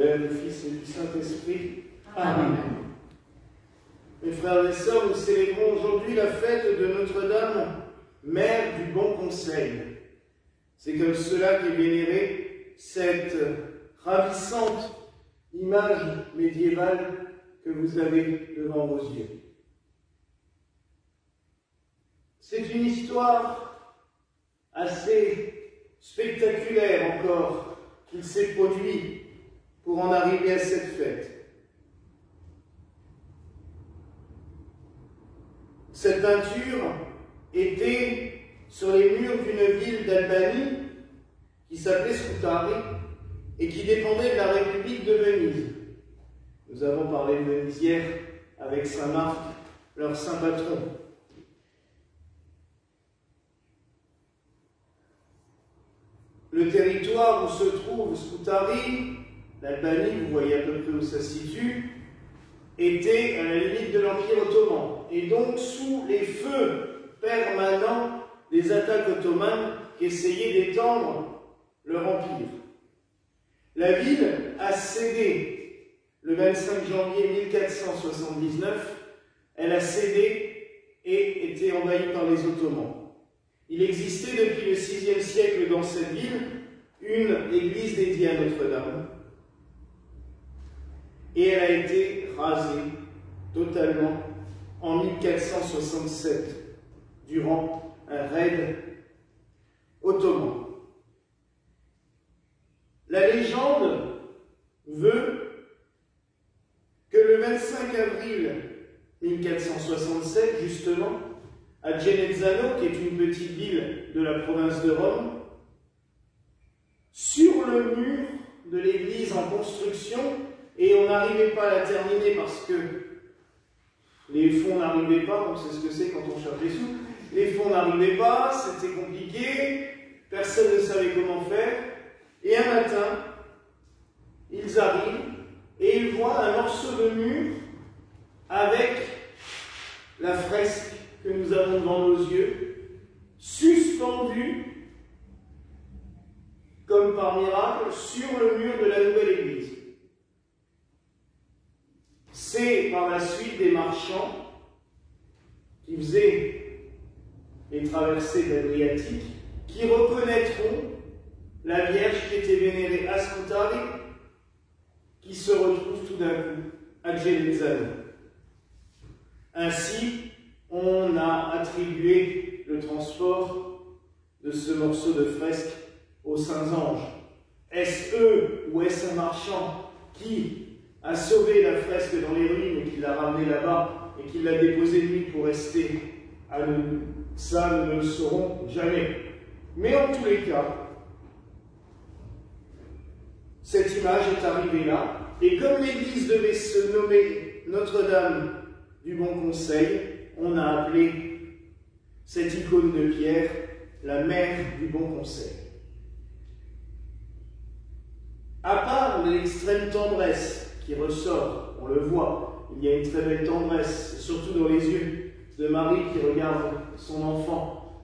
Père, du Fils et du Saint-Esprit. Amen. Mes frères et sœurs, nous célébrons aujourd'hui la fête de Notre-Dame, Mère du Bon Conseil. C'est comme cela qu'est vénérée cette ravissante image médiévale que vous avez devant vos yeux. C'est une histoire assez spectaculaire encore qu'il s'est produit pour en arriver à cette fête. Cette peinture était sur les murs d'une ville d'Albanie qui s'appelait Scutari et qui dépendait de la République de Venise. Nous avons parlé de Venise hier avec Saint Marc, leur saint patron. Le territoire où se trouve Scutari, l'Albanie, vous voyez à peu près où ça se situe, était à la limite de l'Empire ottoman, et donc sous les feux permanents des attaques ottomanes qui essayaient d'étendre leur empire. La ville a cédé le 25 janvier 1479, elle a cédé et été envahie par les Ottomans. Il existait depuis le VIe siècle dans cette ville une église dédiée à Notre-Dame, et elle a été rasée totalement en 1467 durant un raid ottoman. La légende veut que le 25 avril 1467, justement, à Genezzano, qui est une petite ville de la province de Rome, sur le mur de l'église en construction, et on n'arrivait pas à la terminer parce que les fonds n'arrivaient pas, on sait ce que c'est quand on cherche des sous, les fonds n'arrivaient pas, c'était compliqué, personne ne savait comment faire, et un matin, ils arrivent et ils voient un morceau de mur avec la fresque que nous avons devant nos yeux, suspendue, comme par miracle, sur le mur de la nouvelle église. C'est par la suite des marchands qui faisaient les traversées d'Adriatique qui reconnaîtront la Vierge qui était vénérée à Scutari, qui se retrouve tout d'un coup à Genezzano. Ainsi, on a attribué le transport de ce morceau de fresque aux saints anges. Est-ce eux ou est-ce un marchand qui a sauvé la fresque dans les ruines et qui l'a ramenée là-bas et qui l'a déposée nuit pour rester à nous? Ça, nous ne le saurons jamais. Mais en tous les cas, cette image est arrivée là, et comme l'église devait se nommer Notre-Dame du Bon Conseil, on a appelé cette icône de pierre la Mère du Bon Conseil. À part l'extrême tendresse qui ressort, on le voit, il y a une très belle tendresse, surtout dans les yeux de Marie qui regarde son enfant.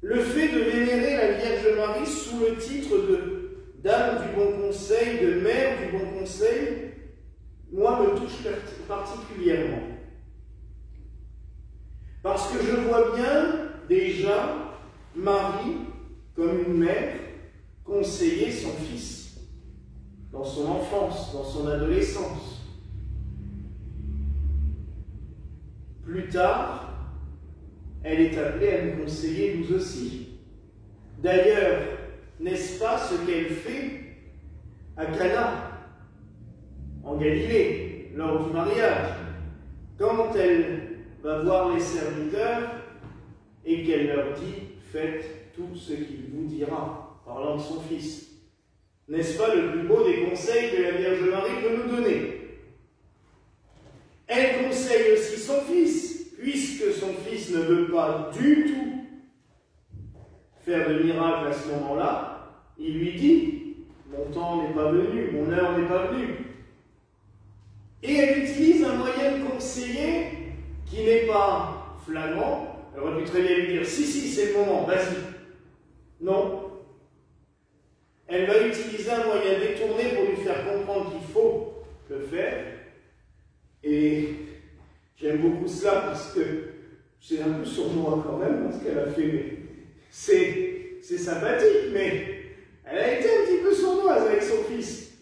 Le fait de vénérer la Vierge Marie sous le titre de Dame du Bon Conseil, de Mère du Bon Conseil, moi, me touche particulièrement. Parce que je vois bien déjà Marie, comme une mère, conseiller son fils dans son enfance, dans son adolescence. Plus tard, elle est appelée à nous conseiller nous aussi. D'ailleurs, n'est-ce pas ce qu'elle fait à Cana, en Galilée, lors du mariage, quand elle va voir les serviteurs et qu'elle leur dit « Faites tout ce qu'il vous dira », parlant de son fils. N'est-ce pas le plus beau des conseils que la Vierge Marie peut nous donner? Elle conseille aussi son fils, puisque son fils ne veut pas du tout faire de miracle à ce moment-là, il lui dit « Mon temps n'est pas venu, mon heure n'est pas venue ». Et elle utilise un moyen de conseiller qui n'est pas flagrant. Elle aurait pu très bien lui dire « Si, c'est le moment, vas-y ». Non. Elle va utiliser un moyen détourné pour lui faire comprendre qu'il faut le faire. Et j'aime beaucoup cela parce que c'est un peu sournois quand même ce qu'elle a fait. C'est sympathique, mais elle a été un petit peu sournoise avec son fils.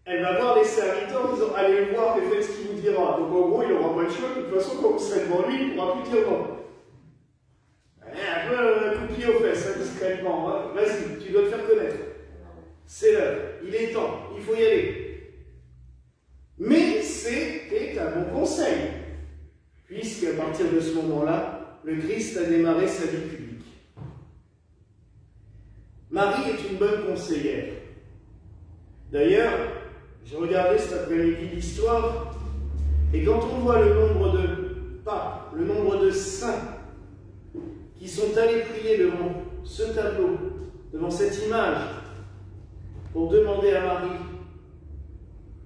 Elle va voir les serviteurs en disant « Allez le voir et faites ce qu'il vous dira ». Donc en gros, il n'aura pas le choix. De toute façon, quand vous serez devant lui, il ne pourra plus dire non. Un peu un coup de pied aux fesses, hein, discrètement. Hein. Vas-y, tu dois te faire connaître. C'est l'heure, il est temps, il faut y aller. Mais c'était un bon conseil, puisqu'à partir de ce moment-là, le Christ a démarré sa vie publique. Marie est une bonne conseillère. D'ailleurs, j'ai regardé cet après-midi l'histoire, et quand on voit le nombre de papes, le nombre de saints qui sont allés prier devant ce tableau, devant cette image, pour demander à Marie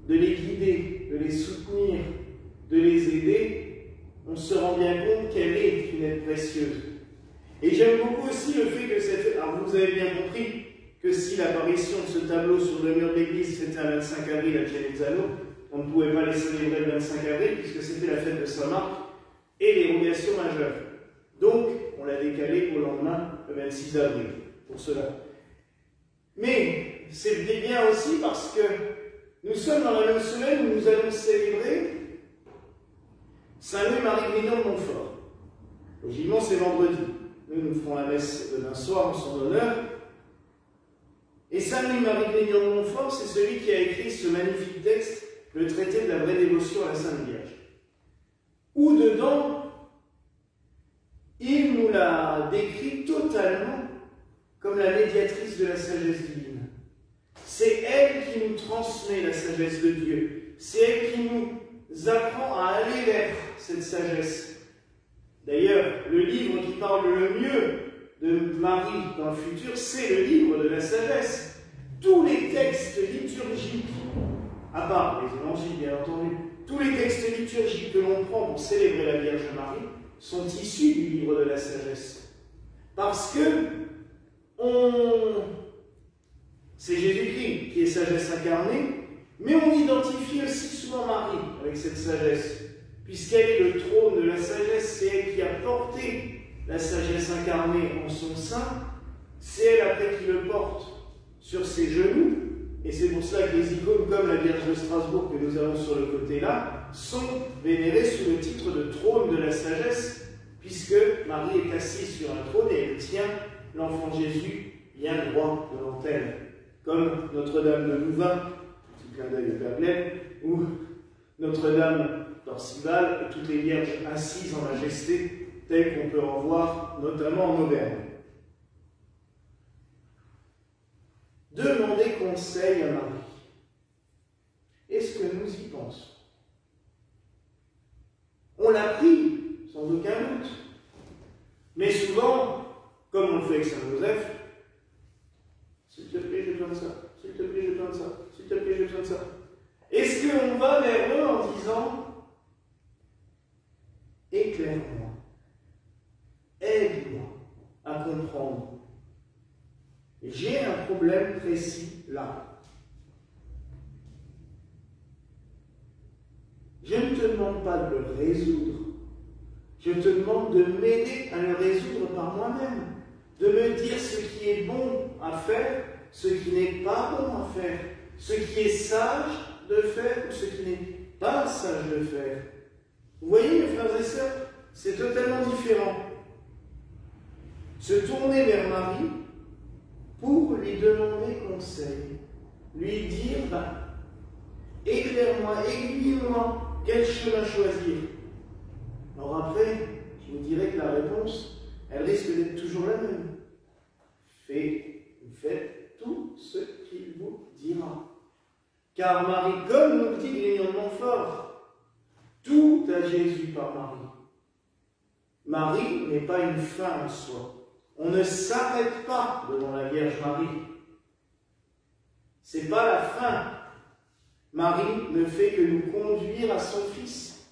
de les guider, de les soutenir, de les aider, on se rend bien compte qu'elle est une aide précieuse. Et j'aime beaucoup aussi le fait que cette... Alors vous avez bien compris que si l'apparition de ce tableau sur le mur de l'église c'était un 25 avril à Genezzano, on ne pouvait pas les célébrer le 25 avril puisque c'était la fête de Saint-Marc et l'érogation majeure. Donc, on l'a décalé au lendemain, le 26 avril, pour cela. Mais c'est bien aussi parce que nous sommes dans la même semaine où nous allons célébrer Saint Louis-Marie Grignon de Montfort. Logiquement, c'est vendredi. Nous ferons la messe demain soir en son honneur. Et Saint Louis-Marie Grignon de Montfort, c'est celui qui a écrit ce magnifique texte, le traité de la vraie dévotion à la Sainte Vierge. Où dedans, il nous l'a décrit totalement comme la médiatrice de la sagesse divine. C'est elle qui nous transmet la sagesse de Dieu. C'est elle qui nous apprend à aller vers cette sagesse. D'ailleurs, le livre qui parle le mieux de Marie dans le futur, c'est le livre de la sagesse. Tous les textes liturgiques, à part les évangiles bien entendu, tous les textes liturgiques que l'on prend pour célébrer la Vierge Marie sont issus du livre de la sagesse. Parce que c'est Jésus-Christ qui est sagesse incarnée, mais on identifie aussi souvent Marie avec cette sagesse, puisqu'elle est le trône de la sagesse, c'est elle qui a porté la sagesse incarnée en son sein, c'est elle après qui le porte sur ses genoux, et c'est pour cela que les icônes comme la Vierge de Strasbourg que nous avons sur le côté là, sont vénérées sous le titre de trône de la sagesse, puisque Marie est assise sur un trône et elle tient l'enfant Jésus bien droit devant elle, comme Notre-Dame de Louvain, petit clin d'œil de Père, ou Notre-Dame d'Orcival, et toutes les vierges assises en majesté, telles qu'on peut en voir notamment en Auvergne. Demandez conseil à Marie. Est-ce que nous y pensons? On l'a pris, sans aucun doute. Mais souvent, comme on le fait avec Saint-Joseph, s'il te plaît, j'ai besoin de ça, s'il te plaît, j'ai besoin de ça, s'il te plaît, j'ai besoin de ça. Est-ce qu'on va vers eux en disant « Éclaire-moi, aide-moi à comprendre. J'ai un problème précis là. » Je ne te demande pas de le résoudre. Je te demande de m'aider à le résoudre par moi-même. De me dire ce qui est bon à faire, ce qui n'est pas bon à faire, ce qui est sage de faire ou ce qui n'est pas sage de faire. Vous voyez, mes frères et sœurs, c'est totalement différent. Se tourner vers Marie pour lui demander conseil. Lui dire, éclaire-moi, aiguille-moi. Quel chemin choisir? Alors après, je vous dirais que la réponse, elle risque d'être toujours la même. Faites tout ce qu'il vous dira. Car Marie, comme nous le dit Grignon de Montfort, tout a Jésus par Marie. Marie n'est pas une fin en soi. On ne s'arrête pas devant la Vierge Marie. C'est pas la fin. Marie ne fait que nous conduire à son Fils.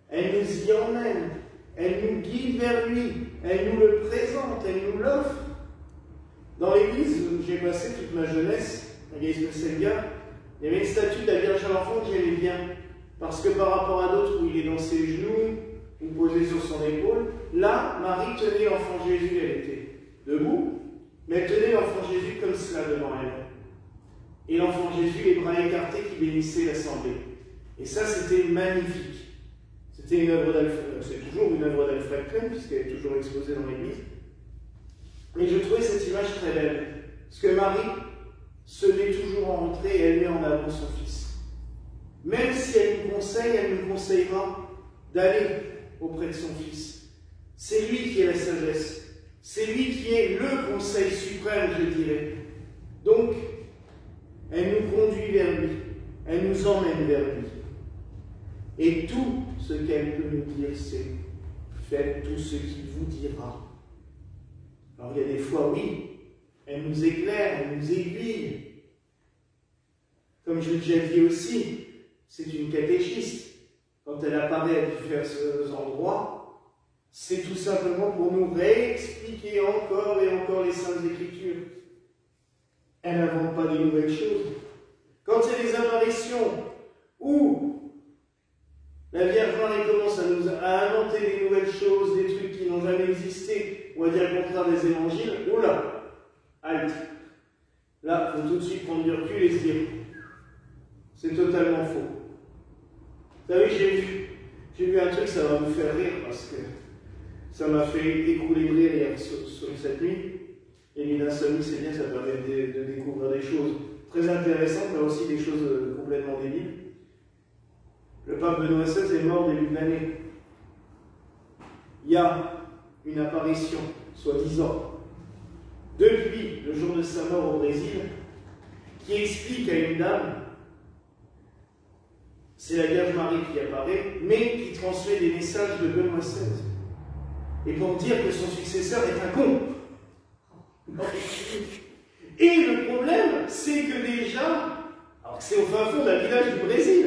Elle nous y emmène. Elle nous guide vers lui. Elle nous le présente. Elle nous l'offre. Dans l'église où j'ai passé toute ma jeunesse, Selga, il y avait une statue de la Vierge à l'enfant que j'aimais bien. Parce que par rapport à d'autres où il est dans ses genoux, ou posé sur son épaule, là, Marie tenait l'enfant Jésus, elle était debout, mais elle tenait l'enfant Jésus comme cela devant elle. Et l'enfant Jésus, les bras écartés, qui bénissait l'assemblée. Et ça, c'était magnifique. C'était une œuvre d'Alfred, c'est toujours une œuvre d'Alfred Klein, puisqu'elle est toujours exposée dans l'église. Et je trouvais cette image très belle, parce que Marie se met toujours en rentrée et elle met en avant son fils. Même si elle nous conseille, elle nous conseillera d'aller auprès de son fils. C'est lui qui est la sagesse. C'est lui qui est le conseil suprême, je dirais. Donc, elle nous conduit vers lui. Elle nous emmène vers lui. Et tout ce qu'elle peut nous dire, c'est faites tout ce qu'il vous dira. Alors, il y a des fois, oui, elle nous éclaire, elle nous aiguille. Comme je l'ai déjà dit aussi, c'est une catéchiste. Quand elle apparaît à divers endroits, c'est tout simplement pour nous réexpliquer encore et encore les Saintes Écritures. Elle n'invente pas de nouvelles choses. Quand il y a des apparitions où la Vierge Marie commence à inventer des nouvelles choses, des trucs qui n'ont jamais existé, ou à dire le contraire des évangiles, oula, halte. Là, il faut tout de suite prendre du recul et se dire, c'est totalement faux. Vous savez, j'ai vu un truc, ça va vous faire rire, parce que ça m'a fait écouler de rire hier sur cette nuit. Et l'insomnie, c'est bien, ça permet de découvrir des choses très intéressantes, mais aussi des choses complètement débiles. Le pape Benoît XVI est mort début de l'année. Il y a une apparition, soi-disant, depuis le jour de sa mort au Brésil, qui explique à une dame, c'est la Vierge Marie qui apparaît, mais qui transmet des messages de Benoît XVI. Et pour dire que son successeur est un con. Et le problème, c'est que déjà, alors que c'est au fin fond d'un village du Brésil,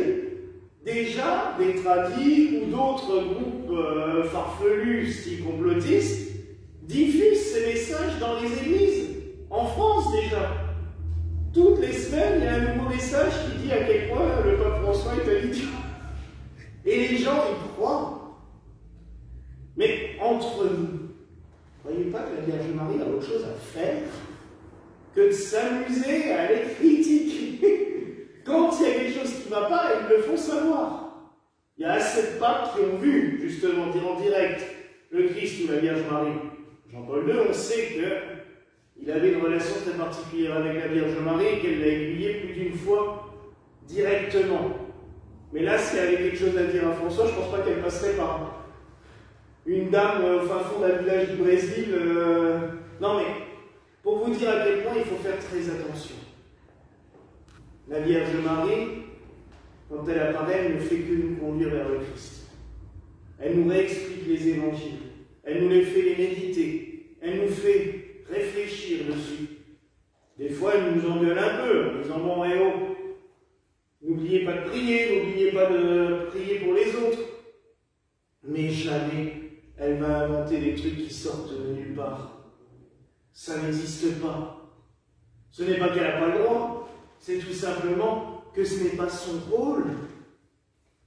déjà des tradis ou d'autres groupes farfelus, style complotistes, diffusent ces messages dans les églises, en France déjà. Toutes les semaines, il y a un nouveau message qui dit à quel point le pape François est un idiot. Et les gens y croient. Mais entre nous, ne voyez pas que la Vierge Marie a autre chose à faire que de s'amuser à aller critiquer. Quand il y a quelque chose qui ne va pas, ils le font savoir. Il y a assez de papes qui ont vu, justement, dire en direct, le Christ ou la Vierge Marie. Jean-Paul II, on sait qu'il avait une relation très particulière avec la Vierge Marie et qu'elle l'a aiguillé plus d'une fois directement. Mais là, si elle avait quelque chose à dire à François, je ne pense pas qu'elle passerait par une dame au fin fond d'un village du Brésil. Non, mais pour vous dire à quel point il faut faire très attention. La Vierge Marie, quand elle apparaît, elle ne fait que nous conduire vers le Christ. Elle nous réexplique les évangiles. Elle nous les fait les méditer. Elle nous fait réfléchir dessus. Des fois, elle nous engueule un peu en disant bon, eh oh, n'oubliez pas de prier, n'oubliez pas de prier pour les autres. Mais jamais elle va inventer des trucs qui sortent de nulle part. Ça n'existe pas. Ce n'est pas qu'elle n'a pas le droit, c'est tout simplement que ce n'est pas son rôle.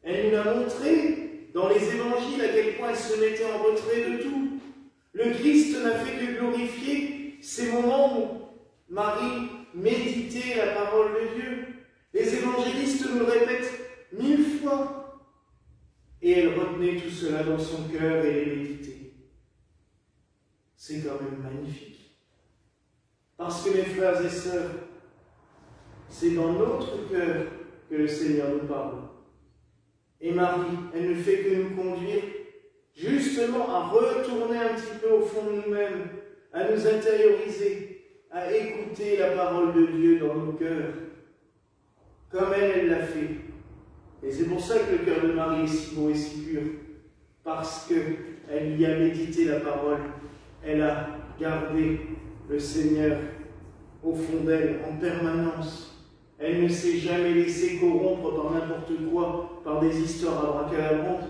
Elle nous l'a montré dans les évangiles à quel point elle se mettait en retrait de tout. Le Christ n'a fait que glorifier ces moments où Marie méditait la parole de Dieu. Les évangélistes nous le répètent 1000 fois. Et elle retenait tout cela dans son cœur et les méditait. C'est quand même magnifique. Parce que mes frères et sœurs, c'est dans notre cœur que le Seigneur nous parle. Et Marie, elle ne fait que nous conduire justement à retourner un petit peu au fond de nous-mêmes, à nous intérioriser, à écouter la parole de Dieu dans nos cœurs, comme elle l'a fait. Et c'est pour ça que le cœur de Marie est si beau et si pur, parce qu'elle y a médité la parole, elle a gardé le Seigneur au fond d'elle en permanence. Elle ne s'est jamais laissée corrompre par n'importe quoi, par des histoires abracadabrantes.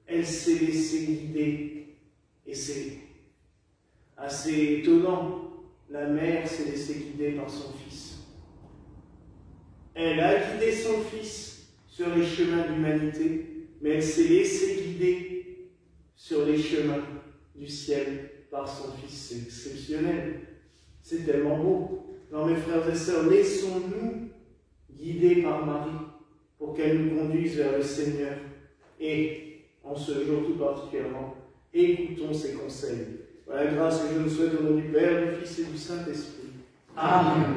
Elle s'est laissée guider. Et c'est assez étonnant. La mère s'est laissée guider par son fils. Elle a guidé son Fils sur les chemins de l'humanité, mais elle s'est laissée guider sur les chemins du ciel par son Fils. C'est exceptionnel. C'est tellement beau. Alors mes frères et sœurs, laissons-nous guider par Marie pour qu'elle nous conduise vers le Seigneur. Et, en ce jour tout particulièrement, écoutons ses conseils. Voilà la grâce que je nous souhaite au nom du Père, du Fils et du Saint-Esprit. Amen.